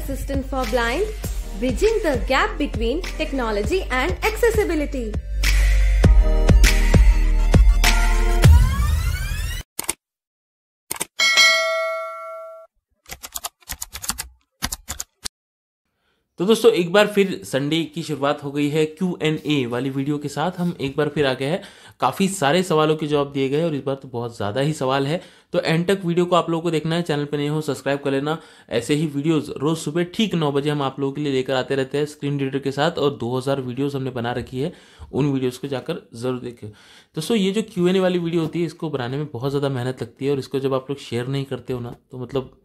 Assistant for Blind, bridging the gap between technology and accessibility. तो दोस्तों एक बार फिर संडे की शुरुआत हो गई है Q&A वाली वीडियो के साथ। हम एक बार फिर आ गए हैं। काफ़ी सारे सवालों के जवाब दिए गए और इस बार तो बहुत ज़्यादा ही सवाल है। तो एंड तक वीडियो को आप लोगों को देखना है। चैनल पर नए हो सब्सक्राइब कर लेना। ऐसे ही वीडियोस रोज़ सुबह ठीक 9 बजे हम आप लोगों के लिए लेकर आते रहते हैं स्क्रीन रीडर के साथ, और 2000 वीडियोज़ हमने बना रखी है। उन वीडियोज़ को जाकर ज़रूर देखें। दोस्तों ये जो Q&A वाली वीडियो होती है, इसको बनाने में बहुत ज़्यादा मेहनत लगती है, और इसको जब आप लोग शेयर नहीं करते हो ना, तो मतलब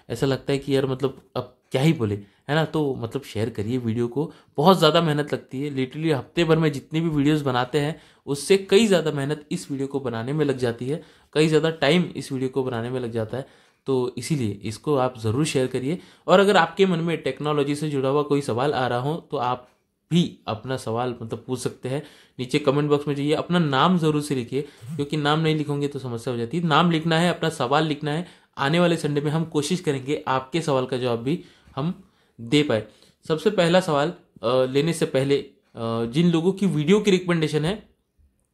ऐसा लगता है कि यार मतलब अब क्या ही बोले, है ना। तो मतलब शेयर करिए वीडियो को। बहुत ज़्यादा मेहनत लगती है। लिटरली हफ्ते भर में जितनी भी वीडियोस बनाते हैं उससे कई ज़्यादा मेहनत इस वीडियो को बनाने में लग जाती है, कई ज़्यादा टाइम इस वीडियो को बनाने में लग जाता है। तो इसीलिए इसको आप ज़रूर शेयर करिए। और अगर आपके मन में टेक्नोलॉजी से जुड़ा हुआ कोई सवाल आ रहा हो तो आप भी अपना सवाल मतलब पूछ सकते हैं। नीचे कमेंट बॉक्स में जाइए, अपना नाम ज़रूर से लिखिए, क्योंकि नाम नहीं लिखोगे तो समस्या हो जाती है। नाम लिखना है, अपना सवाल लिखना है। आने वाले संडे में हम कोशिश करेंगे आपके सवाल का जवाब भी हम दे पाए। सबसे पहला सवाल लेने से पहले जिन लोगों की वीडियो की रिकमेंडेशन है,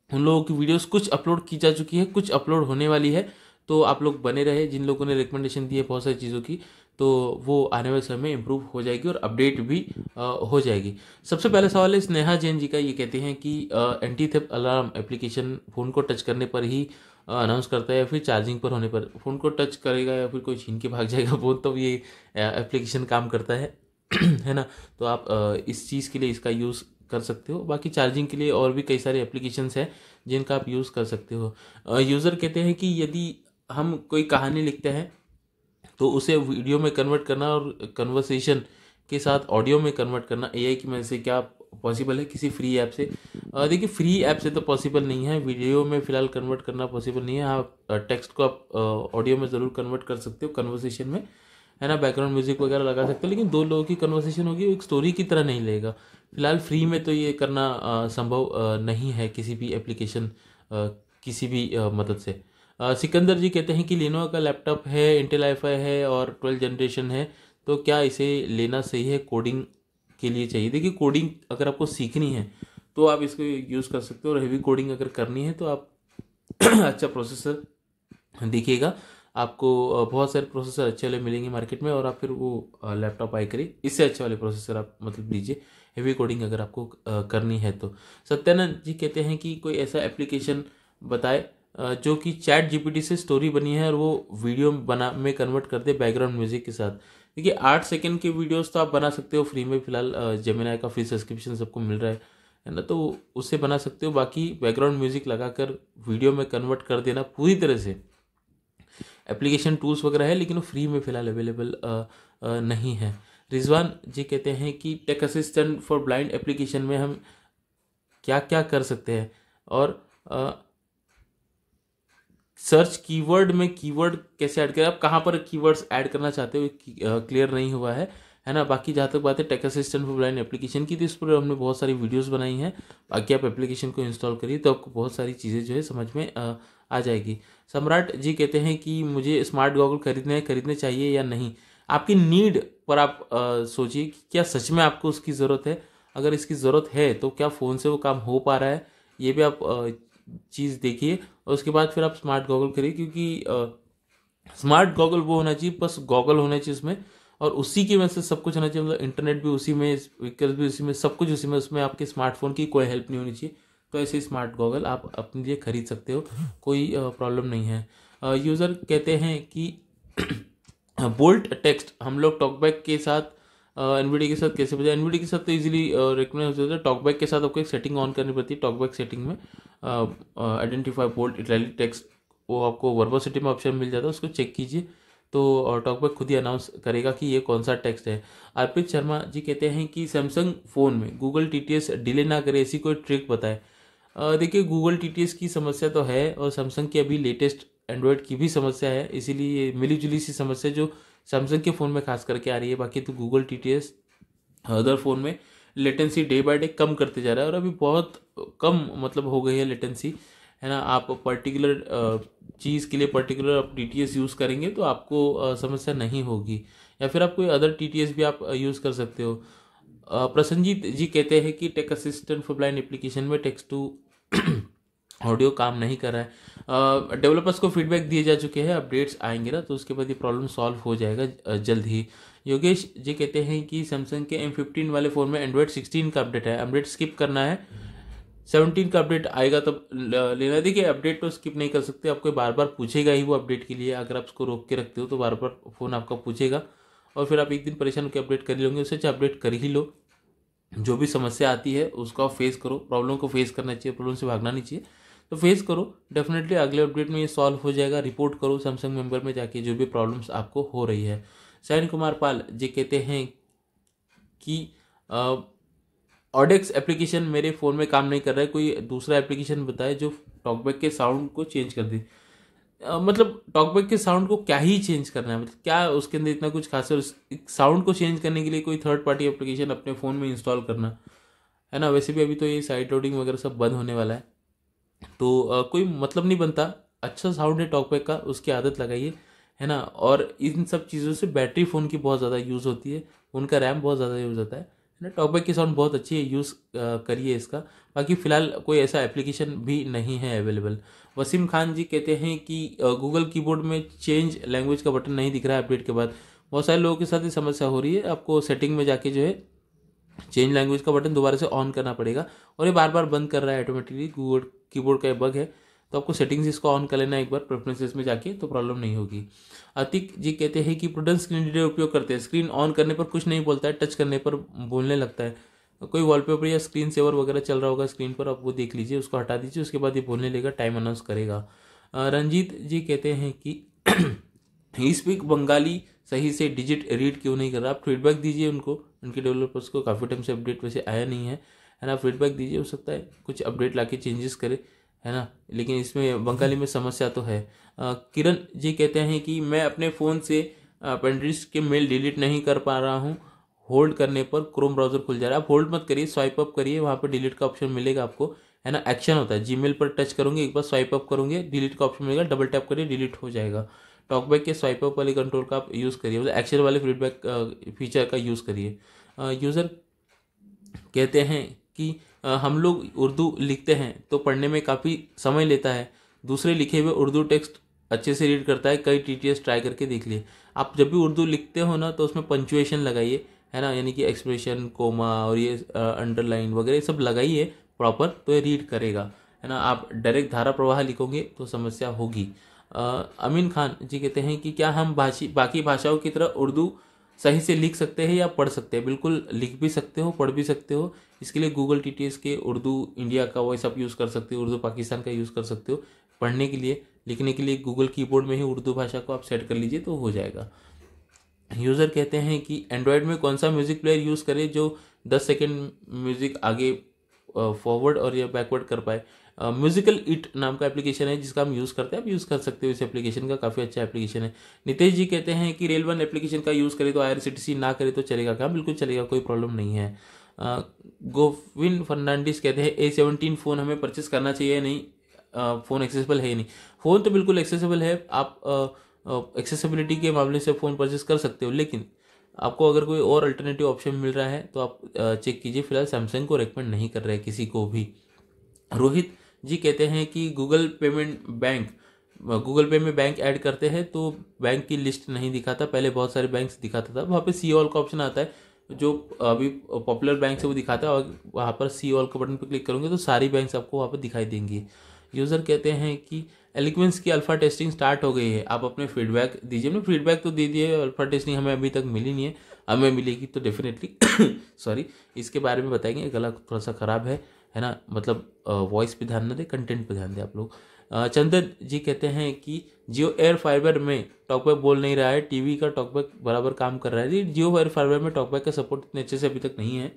उन लोगों की वीडियोस कुछ अपलोड की जा चुकी है, कुछ अपलोड होने वाली है। तो आप लोग बने रहे। जिन लोगों ने रिकमेंडेशन दी है बहुत सारी चीज़ों की, तो वो आने वाले समय में इम्प्रूव हो जाएगी और अपडेट भी हो जाएगी। सबसे पहला सवाल है स्नेहा जैन जी का। ये कहते हैं कि anti theft alarm application phone को टच करने पर ही अनाउंस करता है या फिर चार्जिंग पर होने पर? फ़ोन को टच करेगा या फिर कोई छीन के भाग जाएगा फ़ोन, तो ये एप्लीकेशन काम करता है है ना। तो आप इस चीज़ के लिए इसका यूज़ कर सकते हो। बाकी चार्जिंग के लिए और भी कई सारे एप्लीकेशंस हैं जिनका आप यूज़ कर सकते हो। यूज़र कहते हैं कि यदि हम कोई कहानी लिखते हैं तो उसे वीडियो में कन्वर्ट करना और कन्वर्सेशन के साथ ऑडियो में कन्वर्ट करना एआई की मदद से क्या पॉसिबल है किसी फ्री ऐप से? देखिए फ्री ऐप से तो पॉसिबल नहीं है, वीडियो में फ़िलहाल कन्वर्ट करना पॉसिबल नहीं है। आप टेक्स्ट को आप ऑडियो में ज़रूर कन्वर्ट कर सकते हो कन्वर्सेशन में, है ना। बैकग्राउंड म्यूजिक वगैरह लगा सकते हो, लेकिन दो लोगों की कन्वर्सेशन होगी, एक स्टोरी की तरह नहीं लगेगा। फिलहाल फ्री में तो ये करना संभव नहीं है किसी भी एप्लीकेशन किसी भी मदद से। सिकंदर जी कहते हैं कि लेनोवो का लैपटॉप है, इंटेल i5 है और 12 जनरेशन है, तो क्या इसे लेना सही है? कोडिंग के लिए चाहिए। देखिए कोडिंग अगर आपको सीखनी है तो आप इसको यूज़ कर सकते हो, और हेवी कोडिंग अगर करनी है तो आप अच्छा प्रोसेसर देखिएगा। आपको बहुत सारे प्रोसेसर अच्छे वाले मिलेंगे मार्केट में, और आप फिर वो लैपटॉप बाई करिए। इससे अच्छे वाले प्रोसेसर आप मतलब लीजिए हेवी कोडिंग अगर आपको करनी है तो। सत्यानंद जी कहते हैं कि कोई ऐसा एप्लीकेशन बताए जो कि चैट जीपीटी से स्टोरी बनी है और वो वीडियो बना में कन्वर्ट कर दे बैकग्राउंड म्यूजिक के साथ। देखिए 8 सेकंड के वीडियोस तो आप बना सकते हो फ्री में। फिलहाल जेमिनाई का फ्री सब्सक्रिप्शन सबको मिल रहा है ना, तो उससे बना सकते हो। बाकी बैकग्राउंड म्यूजिक लगाकर वीडियो में कन्वर्ट कर देना पूरी तरह से, एप्लीकेशन टूल्स वगैरह है, लेकिन वो फ्री में फ़िलहाल अवेलेबल नहीं है। रिजवान जी कहते हैं कि tech assistant for blind application में हम क्या क्या कर सकते हैं, और सर्च कीवर्ड में कीवर्ड कैसे ऐड करें, आप कहाँ पर कीवर्ड्स ऐड करना चाहते हो क्लियर नहीं हुआ है ना। बाकी जहाँ तक बात है tech assistant for blind application की, तो इस पर हमने बहुत सारी वीडियोस बनाई हैं। बाकी आप एप्लीकेशन को इंस्टॉल करिए तो आपको बहुत सारी चीज़ें जो है समझ में आ जाएगी। सम्राट जी कहते हैं कि मुझे स्मार्ट गॉगल खरीदने चाहिए या नहीं। आपकी नीड पर आप सोचिए कि क्या सच में आपको उसकी ज़रूरत है। अगर इसकी ज़रूरत है तो क्या फ़ोन से वो काम हो पा रहा है, ये भी आप चीज़ देखिए, और उसके बाद फिर आप स्मार्ट गॉगल करिए। क्योंकि स्मार्ट गॉगल वो होना चाहिए, बस गॉगल होना चाहिए उसमें, और उसी की वजह से सब कुछ होना चाहिए। मतलब इंटरनेट भी उसी में, व्हीकल्स भी उसी में, सब कुछ उसी में, उसमें आपके स्मार्टफोन की कोई हेल्प नहीं होनी चाहिए। तो ऐसे स्मार्ट गॉगल आप अपने लिए खरीद सकते हो, कोई प्रॉब्लम नहीं है। यूज़र कहते हैं कि बोल्ट टेक्स्ट हम लोग टॉकबैक के साथ एनवीडी के साथ कैसे बजाए? एनवीडी के साथ तो इजीली रिकमेंड हो जाता है। टॉकबैक के साथ आपको एक सेटिंग ऑन करनी पड़ती है। टॉकबैक सेटिंग में आइडेंटिफाई बोल्ट इटैलिक टेक्स्ट, वो आपको वर्बोसिटी में ऑप्शन मिल जाता है, उसको चेक कीजिए तो टॉकबैक खुद ही अनाउंस करेगा कि ये कौन सा टेक्स्ट है। अर्पित शर्मा जी कहते हैं कि सैमसंग फ़ोन में गूगल टीटीएस डिले ना करे, ऐसी कोई ट्रिक बताए। देखिए गूगल टीटीएस की समस्या तो है, और सैमसंग की अभी लेटेस्ट एंड्रॉयड की भी समस्या है, इसीलिए मिली जुली सी समस्या जो सैमसंग के फ़ोन में खास करके आ रही है। बाकी तो गूगल टीटीएस अदर फ़ोन में लेटेंसी डे बाय डे कम करते जा रहा है, और अभी बहुत कम मतलब हो गई है लेटेंसी, है ना। आप पर्टिकुलर चीज़ के लिए पर्टिकुलर आप टीटीएस यूज़ करेंगे तो आपको समस्या नहीं होगी। या फिर आप कोई अदर TTS भी आप यूज़ कर सकते हो। प्रसन्नजीत जी कहते हैं कि tech assistant for blind application में टेक्स्ट टू ऑडियो काम नहीं कर रहा है। डेवलपर्स को फीडबैक दिए जा चुके हैं, अपडेट्स आएंगे ना तो उसके बाद ये प्रॉब्लम सॉल्व हो जाएगा जल्द ही। योगेश जी कहते हैं कि सैमसंग के M15 वाले फ़ोन में एंड्रॉयड 16 का अपडेट है, अपडेट स्किप करना है, 17 का अपडेट आएगा तब लेना। देखिए अपडेट तो स्किप नहीं कर सकते, आपको बार बार पूछेगा ही वो अपडेट के लिए, अगर आप उसको रोक के रखते हो तो बार बार फ़ोन आपका पूछेगा और फिर आप एक दिन परेशान होकर अपडेट कर ही लोगे। उससे अच्छा अपडेट कर ही लो, जो भी समस्या आती है उसको आप फेस करो, प्रॉब्लम को फेस करना चाहिए, प्रॉब्लम से भागना नहीं चाहिए, तो फेस करो, डेफिनेटली अगले अपडेट में ये सॉल्व हो जाएगा। रिपोर्ट करो सैमसंग मेंबर में जाके जो भी प्रॉब्लम्स आपको हो रही है। सैन कुमार पाल जी कहते हैं कि ऑडेक्स एप्लीकेशन मेरे फ़ोन में काम नहीं कर रहा है, कोई दूसरा एप्लीकेशन बताए जो टॉकबैक के साउंड को चेंज कर दे। मतलब टॉकबैक के साउंड को क्या ही चेंज करना है, मतलब क्या उसके अंदर इतना कुछ खास है, उस साउंड को चेंज करने के लिए कोई थर्ड पार्टी एप्लीकेशन अपने फ़ोन में इंस्टॉल करना है ना। वैसे भी अभी तो ये साइड लोडिंग वगैरह सब बंद होने वाला है, तो कोई मतलब नहीं बनता। अच्छा साउंड है टॉकबैक का, उसकी आदत लगाइए, है ना। और इन सब चीज़ों से बैटरी फ़ोन की बहुत ज़्यादा यूज़ होती है, उनका रैम बहुत ज़्यादा यूज़ होता है ना। टॉकबैक की साउंड बहुत अच्छी है, यूज़ करिए इसका। बाकी फ़िलहाल कोई ऐसा एप्लीकेशन भी नहीं है अवेलेबल। वसीम खान जी कहते हैं कि गूगल कीबोर्ड में चेंज लैंग्वेज का बटन नहीं दिख रहा है अपडेट के बाद। बहुत सारे लोगों के साथ ये समस्या हो रही है, आपको सेटिंग में जाके जो है चेंज लैंग्वेज का बटन दोबारा से ऑन करना पड़ेगा और ये बार बार बंद कर रहा है ऑटोमेटिकली, गूगल कीबोर्ड का ये बग है, तो आपको सेटिंग्स इसको ऑन कर लेना एक बार प्रेफरेंसेस में जाके, तो प्रॉब्लम नहीं होगी। अतिक जी कहते हैं कि प्रूडेंट स्क्रीन रीडर उपयोग करते हैं, स्क्रीन ऑन करने पर कुछ नहीं बोलता है, टच करने पर बोलने लगता है। कोई वॉलपेपर या स्क्रीन सेवर वगैरह चल रहा होगा स्क्रीन पर, आप वो देख लीजिए, उसको हटा दीजिए, उसके बाद ये बोलने लगेगा, टाइम अनाउंस करेगा। रंजीत जी कहते हैं कि ही स्पीक बंगाली सही से डिजिट रीड क्यों नहीं कर रहा, आप फीडबैक दीजिए उनको, उनके डेवलपर्स को। काफ़ी टाइम से अपडेट वैसे आया नहीं है ना, फीडबैक दीजिए, हो सकता है कुछ अपडेट लाके चेंजेस करे, है ना। लेकिन इसमें बंगाली में समस्या तो है। किरण जी कहते हैं कि मैं अपने फ़ोन से पेंड्रिस्ट के मेल डिलीट नहीं कर पा रहा हूँ, होल्ड करने पर क्रोम ब्राउजर खुल जा रहा है। आप होल्ड मत करिए, स्वाइप अप करिए, वहाँ पर डिलीट का ऑप्शन मिलेगा आपको, है ना। एक्शन होता है, जीमेल पर टच करोगे, एक बार स्वाइप अप करोगे, डिलीट का ऑप्शन मिलेगा, डबल टैप करिए, डिलीट हो जाएगा। टॉकबैक के स्वाइप अप वाले कंट्रोल का आप यूज़ करिए, मतलब एक्शन वाले फीडबैक फीचर का यूज़ करिए। यूज़र कहते हैं कि हम लोग उर्दू लिखते हैं तो पढ़ने में काफ़ी समय लेता है, दूसरे लिखे हुए उर्दू टेक्स्ट अच्छे से रीड करता है, कई TTS ट्राई करके देख लिए। आप जब भी उर्दू लिखते हो ना तो उसमें पंचुएशन लगाइए, है ना, यानी कि एक्सप्रेशन, कोमा और ये अंडरलाइन वगैरह सब लगाइए प्रॉपर, तो ये रीड करेगा, है ना। आप डायरेक्ट धारा प्रवाह लिखोगे तो समस्या होगी। अमीन खान जी कहते हैं कि क्या हम बाकी भाषाओं की तरह उर्दू सही से लिख सकते हैं या पढ़ सकते हैं। बिल्कुल लिख भी सकते हो, पढ़ भी सकते हो। इसके लिए गूगल TTS के उर्दू इंडिया का वॉइस आप यूज़ कर सकते हो, उर्दू पाकिस्तान का यूज़ कर सकते हो। पढ़ने के लिए, लिखने के लिए गूगल कीबोर्ड में ही उर्दू भाषा को आप सेट कर लीजिए तो हो जाएगा। यूज़र कहते हैं कि एंड्रॉयड में कौन सा म्यूज़िक प्लेयर यूज़ करें जो 10 सेकेंड म्यूज़िक आगे फॉरवर्ड और या बैकवर्ड कर पाए। म्यूजिकल इट नाम का एप्लीकेशन है जिसका हम यूज़ करते हैं, आप यूज़ कर सकते हो इस एप्लीकेशन का, काफ़ी अच्छा एप्लीकेशन है। नितेश जी कहते हैं कि रेल वन एप्लीकेशन का यूज़ करें तो IRCTC ना करे तो चलेगा क्या। बिल्कुल चलेगा, कोई प्रॉब्लम नहीं है। गोविंद फर्नांडिस कहते हैं A17 फ़ोन हमें परचेस करना चाहिए या नहीं, फ़ोन एक्सेसिबल है या नहीं। फ़ोन तो बिल्कुल एक्सेसिबल है, आप एक्सेसिबिलिटी के मामले से फ़ोन परचेस कर सकते हो, लेकिन आपको अगर कोई और अल्टरनेटिव ऑप्शन मिल रहा है तो आप चेक कीजिए। फिलहाल सैमसंग को रेकमेंड नहीं कर रहे किसी को भी। रोहित जी कहते हैं कि गूगल पे में बैंक ऐड करते हैं तो बैंक की लिस्ट नहीं दिखाता, पहले बहुत सारे बैंक्स दिखाता था, वहाँ पे सी ऑल का ऑप्शन आता है, जो अभी पॉपुलर बैंक है वो दिखाता है, और वहाँ पर सी ऑल का बटन पर क्लिक करोगे तो सारी बैंक्स आपको वहाँ पर दिखाई देंगी। यूज़र कहते हैं कि एलिक्वेंस की अल्फ़ा टेस्टिंग स्टार्ट हो गई है, आप अपने फीडबैक दीजिए। अपने फीडबैक तो दे दिए, अल्फ़ा टेस्टिंग हमें अभी तक मिली नहीं है, हमें मिलेगी तो डेफिनेटली सॉरी इसके बारे में बताएंगे। गला थोड़ा सा ख़राब है ना, मतलब वॉइस पे ध्यान न दें, कंटेंट पे ध्यान दें आप लोग। चंदन जी कहते हैं कि जियो एयर फाइबर में टॉकबैक बोल नहीं रहा है, टीवी का टॉकबैक बराबर काम कर रहा है। जी, जियो एयर फाइबर में टॉकबैक का सपोर्ट इतने अच्छे से अभी तक नहीं है,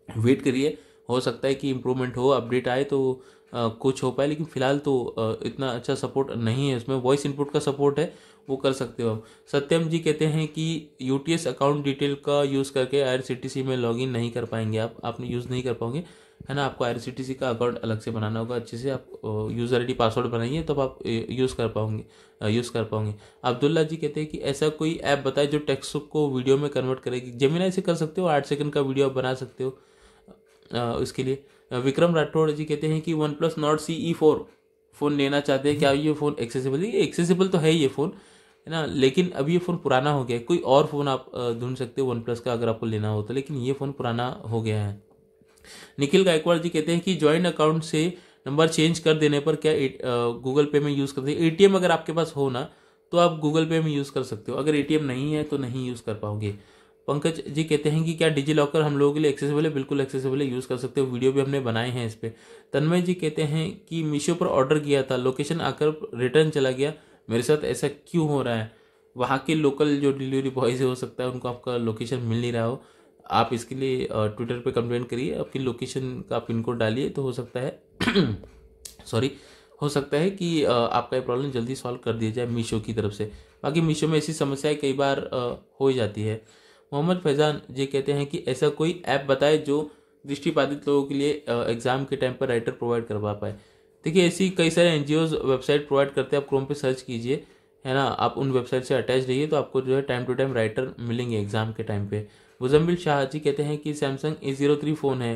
वेट करिए, हो सकता है कि इम्प्रूवमेंट हो, अपडेट आए तो कुछ हो पाए, लेकिन फिलहाल तो इतना अच्छा सपोर्ट नहीं है उसमें। वॉइस इनपुट का सपोर्ट है, वो कर सकते हो आप। सत्यम जी कहते हैं कि UTS अकाउंट डिटेल का यूज़ करके IRCTC में लॉगिन नहीं कर पाएंगे, आप यूज़ नहीं कर पाओगे। है ना। आपको IRCTC का अकाउंट अलग से बनाना होगा, अच्छे से आप यूज़र ID पासवर्ड बनाइए तब आप यूज़ कर पाओगे। अब्दुल्ला जी कहते हैं कि ऐसा कोई ऐप बताए जो टेक्स्ट को वीडियो में कन्वर्ट करेगी। जेमिनी से कर सकते हो, 8 सेकंड का वीडियो आप बना सकते हो इसके लिए। विक्रम राठौड़ जी कहते हैं कि OnePlus Nord CE4 फ़ोन लेना चाहते हैं, क्या ये फ़ोन एक्सेसिबल है? एक्सेसिबल तो है ये फ़ोन, है ना, लेकिन अब ये फ़ोन पुराना हो गया है। कोई और फ़ोन आप ढूंढ सकते हो OnePlus का अगर आपको लेना हो तो, लेकिन ये फ़ोन पुराना हो गया है। निखिल गायकवाड़ जी कहते हैं कि ज्वाइंट अकाउंट से नंबर चेंज कर देने पर क्या गूगल पे में यूज़ करते हैं? ATM अगर आपके पास हो ना तो आप गूगल पे में यूज़ कर सकते हो, अगर ATM नहीं है तो नहीं यूज़ कर पाओगे। पंकज जी कहते हैं कि क्या डिजी लॉकर हम लोगों के लिए एक्सेसिबल है? बिल्कुल एक्सेसिबल है, यूज़ कर सकते हो, वीडियो भी हमने बनाए हैं इस पर। तन्मय जी कहते हैं कि मीशो पर ऑर्डर किया था, लोकेशन आकर रिटर्न चला गया, मेरे साथ ऐसा क्यों हो रहा है? वहाँ के लोकल जो डिलीवरी बॉयज़ हो सकता है उनको आपका लोकेशन मिल नहीं रहा हो, आप इसके लिए ट्विटर पे कंप्लेंट करिए, आपकी लोकेशन का पिन कोड डालिए तो हो सकता है सॉरी, हो सकता है कि आपका ये प्रॉब्लम जल्दी सॉल्व कर दिया जाए मीशो की तरफ से। बाकी मीशो में ऐसी समस्याएं कई बार हो जाती है। मोहम्मद फैज़ान जी कहते हैं कि ऐसा कोई ऐप बताए जो दृष्टिबाधित लोगों के लिए एग्ज़ाम के टाइम पर राइटर प्रोवाइड करवा पाए। देखिए ऐसी कई सारे NGOs वेबसाइट प्रोवाइड करते हैं, आप क्रोम पे सर्च कीजिए, है ना, आप उन वेबसाइट से अटैच रहिए तो आपको जो है टाइम टू टाइम राइटर मिलेंगे एग्ज़ाम के टाइम पे। मुजम्मिल शाह जी कहते हैं कि सैमसंग A03 फ़ोन है,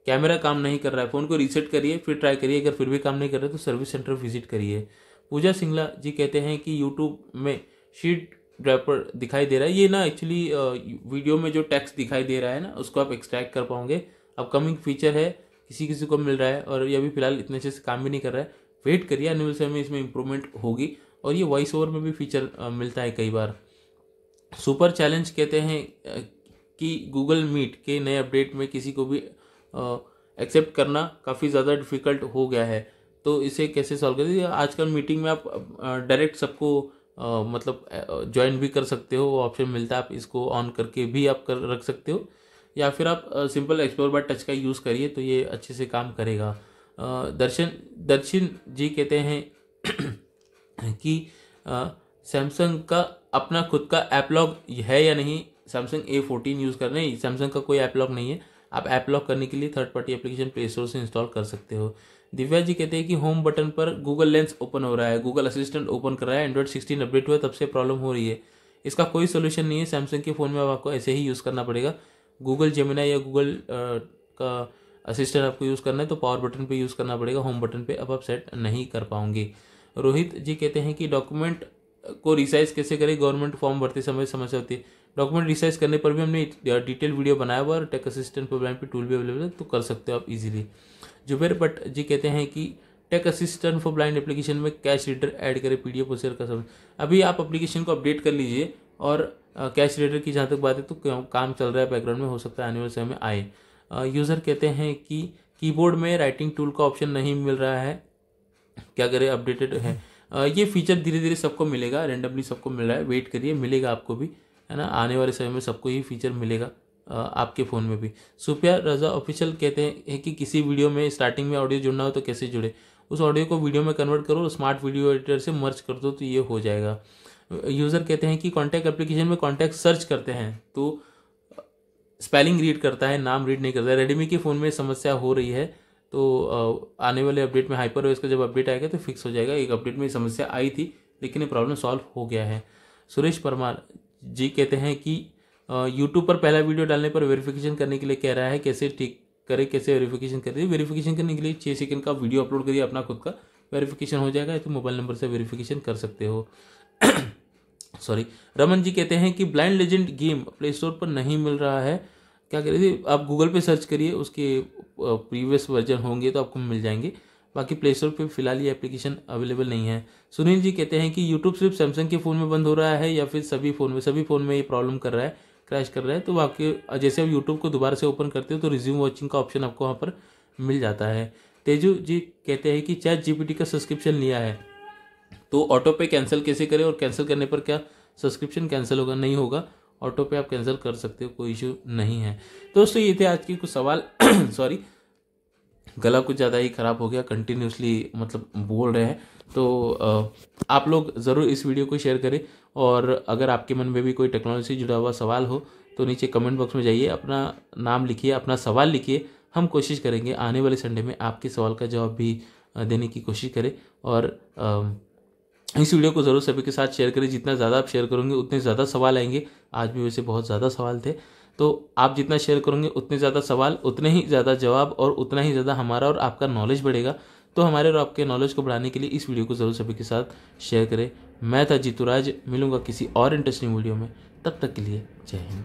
कैमरा काम नहीं कर रहा है, फ़ोन को रीसेट करिए फिर ट्राई करिए, अगर फिर भी काम नहीं कर रहा है तो सर्विस सेंटर विजिट करिए। पूजा सिंगला जी कहते हैं कि यूट्यूब में शीट ड्रैपर दिखाई दे रहा है, ये ना एक्चुअली वीडियो में जो टेक्स्ट दिखाई दे रहा है ना उसको आप एक्सट्रैक्ट कर पाओगे, अपकमिंग फीचर है, किसी किसी को मिल रहा है और ये अभी फिलहाल इतने अच्छे से काम भी नहीं कर रहा है, वेट करिए, आने वाले समय में इसमें इंप्रूवमेंट होगी। और ये वॉइस ओवर में भी फीचर मिलता है कई बार। सुपर चैलेंज कहते हैं कि गूगल मीट के नए अपडेट में किसी को भी एक्सेप्ट करना काफ़ी ज़्यादा डिफ़िकल्ट हो गया है, तो इसे कैसे सॉल्व करें? आजकल मीटिंग में आप डायरेक्ट सबको मतलब ज्वाइन भी कर सकते हो, वो ऑप्शन मिलता है, आप इसको ऑन करके भी आप कर रख सकते हो, या फिर आप सिंपल एक्सप्लोर बाय टच का यूज़ करिए तो ये अच्छे से काम करेगा। दर्शन जी कहते हैं कि सैमसंग का अपना खुद का ऐप लॉक है या नहीं? सैमसंग A14 यूज़ कर रहे हैं, सैमसंग का कोई ऐप लॉक नहीं है, आप ऐप लॉक करने के लिए third party application play store से इंस्टॉल कर सकते हो। दिव्या जी कहते हैं कि होम बटन पर गूगल लेंस ओपन हो रहा है, गूगल असिस्टेंट ओपन कर रहा है, एंड्रॉइड 16 अपडेट हुआ तब से प्रॉब्लम हो रही है, इसका कोई सोल्यूशन नहीं है, सैमसंग के फ़ोन में आपको ऐसे ही यूज़ करना पड़ेगा। गूगल जेमिनी या गूगल का असिस्टेंट आपको यूज़ करना है तो पावर बटन पे यूज़ करना पड़ेगा, होम बटन पे अब आप सेट नहीं कर पाओगे। रोहित जी कहते हैं कि डॉक्यूमेंट को रिसाइज कैसे करें, गवर्नमेंट फॉर्म भरते समय समस्या होती है। डॉक्यूमेंट रिसाइज करने पर भी हमने डिटेल वीडियो बनाया हुआ और टेक असिस्टेंट प्रोग्राम पे टूल भी अवेलेबल है, तो कर सकते हो आप इजीली। जुबेर भट्ट जी कहते हैं कि tech assistant for blind application में कैश रीडर ऐड करें, PDF और शेयर का समय। अभी आप एप्लीकेशन को अपडेट कर लीजिए और कैश रीडर की जहाँ तक बात है तो काम चल रहा है बैकग्राउंड में, हो सकता है आने वाले समय में आए। यूज़र कहते हैं कि कीबोर्ड में राइटिंग टूल का ऑप्शन नहीं मिल रहा है, क्या करें, अपडेटेड है। ये फीचर धीरे धीरे सबको मिलेगा, रेंडमली सबको मिल रहा है, वेट करिए, मिलेगा आपको भी, है ना, आने वाले समय में सबको ये फीचर मिलेगा आपके फ़ोन में भी। सुपिया रजा ऑफिशियल कहते हैं कि किसी वीडियो में स्टार्टिंग में ऑडियो जुड़ना हो तो कैसे जुड़े, उस ऑडियो को वीडियो में कन्वर्ट करो, स्मार्ट वीडियो एडिटर से मर्ज कर दो तो ये हो जाएगा। यूज़र कहते हैं कि कॉन्टैक्ट एप्लीकेशन में कॉन्टैक्ट सर्च करते हैं तो स्पेलिंग रीड करता है, नाम रीड नहीं करता है। रेडमी के फ़ोन में समस्या हो रही है, तो आने वाले अपडेट में HyperOS का जब अपडेट आएगा तो फिक्स हो जाएगा। एक अपडेट में समस्या आई थी लेकिन ये प्रॉब्लम सॉल्व हो गया है। सुरेश परमार जी कहते हैं कि यूट्यूब पर पहला वीडियो डालने पर वेरिफिकेशन करने के लिए कह रहा है, कैसे ठीक करे, कैसे वेरिफिकेशन करिए? वेरिफिकेशन करने के लिए 6 सेकंड का वीडियो अपलोड करिए अपना खुद का, वेरिफिकेशन हो जाएगा, तो मोबाइल नंबर से वेरिफिकेशन कर सकते हो। सॉरी। रमन जी कहते हैं कि blind legend game play store पर नहीं मिल रहा है, क्या करिए? आप गूगल पे सर्च करिए, उसके प्रीवियस वर्जन होंगे तो आपको मिल जाएंगे, बाकी प्ले स्टोर पर फिलहाल ये एप्लीकेशन अवेलेबल नहीं है। सुनील जी कहते हैं कि यूट्यूब सिर्फ सैमसंग के फ़ोन में बंद हो रहा है या फिर सभी फ़ोन में ये प्रॉब्लम कर रहा है, क्रैश कर रहा है? तो आपके जैसे आप यूट्यूब को दोबारा से ओपन करते हो तो रिज्यूम वॉचिंग का ऑप्शन आपको वहाँ पर मिल जाता है। तेजू जी कहते हैं कि ChatGPT का सब्सक्रिप्शन लिया है तो ऑटो पे कैंसिल कैसे करें, और कैंसिल करने पर क्या सब्सक्रिप्शन कैंसिल होगा? नहीं होगा, ऑटो पे आप कैंसिल कर सकते हो, कोई इशू नहीं है। तो दोस्तों ये थे आज के कुछ सवाल। सॉरी, गला कुछ ज़्यादा ही ख़राब हो गया, कंटिन्यूसली मतलब बोल रहे हैं, तो आप लोग ज़रूर इस वीडियो को शेयर करें, और अगर आपके मन में भी कोई टेक्नोलॉजी से जुड़ा हुआ सवाल हो तो नीचे कमेंट बॉक्स में जाइए, अपना नाम लिखिए, अपना सवाल लिखिए, हम कोशिश करेंगे आने वाले संडे में आपके सवाल का जवाब भी देने की कोशिश करें। और इस वीडियो को ज़रूर सभी के साथ शेयर करें। जितना ज़्यादा आप शेयर करोगे उतने ज़्यादा सवाल आएंगे। आज भी वैसे बहुत ज़्यादा सवाल थे, तो आप जितना शेयर करोगे उतने ज़्यादा सवाल, उतने ही ज़्यादा जवाब और उतना ही ज़्यादा हमारा और आपका नॉलेज बढ़ेगा। तो हमारे और आपके नॉलेज को बढ़ाने के लिए इस वीडियो को ज़रूर सभी के साथ शेयर करें। मैं था जीतू राज, मिलूंगा किसी और इंटरेस्टिंग वीडियो में। तब तक के लिए जय हिंद।